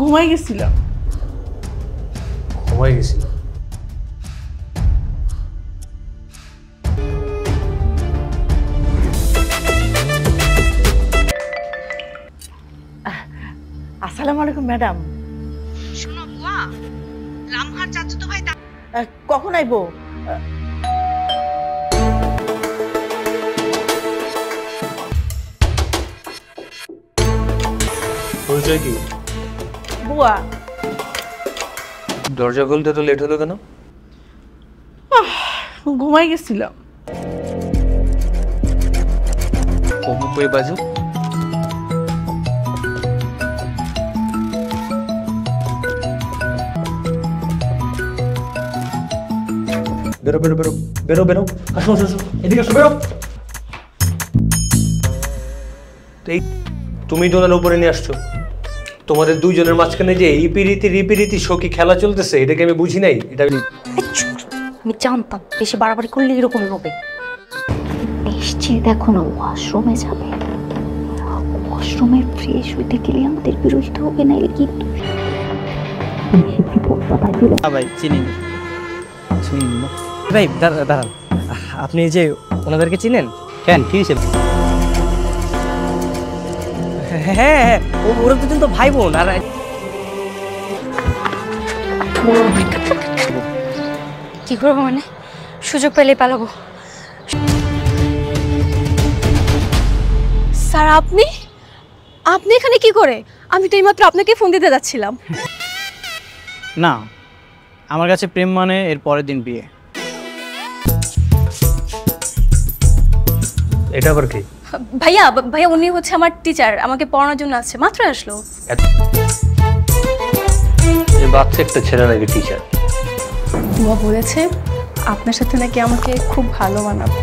ঘুমাই গেছিলাম। ঘুমাই গেছিল? আসসালামু আলাইকুম ম্যাডাম। শোনো বুয়া, লামহার চাচা তো ভাই কখন আইবো? পরিচয় কি? বুয়া। দরজা খুলতে তো লেট হলো কেন? ঘুমাই গেছিলাম। কই বাজু? বেরো বেরো বেরো বেরো বেরো, আসো আসো আসো, এদিকে আসো, বেরো। এই তুমি ডোনার উপরে নিয়ে আসছো, তোমাদের দুইজনের মাঝখানে যে রিপিরিতি শোকি খেলা চলতেছে, এটাকে আমি বুঝি নাই। এটা আমি জানতাম বেশি বাড়াবাড়ি করলে এরকম হবে। এসছি দেখো না, ওয়াশরুমে যাবে। ওয়াশরুমে ফ্রেশ হইতে গেলে আমাদের বিরক্ত হবে, নাইলে কিন্তু ভাই চিনি ভাই, দাঁড়ান, আপনি যে ওনাদেরকে চিনেন? কেন, কি হিসেবে? হ্যাঁ, ওরা দুজন তো ভাই বোন। আর কি করবো মানে, সুযোগ পেলে পালাবো। স্যার আপনি আপনি এখানে কি করে? আমি তো এইমাত্র আপনাকে ফোন দিতে যাচ্ছিলাম। না, আমার কাছে প্রেম মানে এর পরের দিন বিয়ে। এটা আবার কি? ভাইয়া ভাইয়া উনি হচ্ছে আমার টিচার, আমাকে পড়ানোর জন্য আসছে, মাত্র আসলো। এই বাচ্চা একটা ছেলে নাকি টিচার? বুয়া বলেছে আপনার সাথে নাকি আমাকে খুব ভালো মানাবে।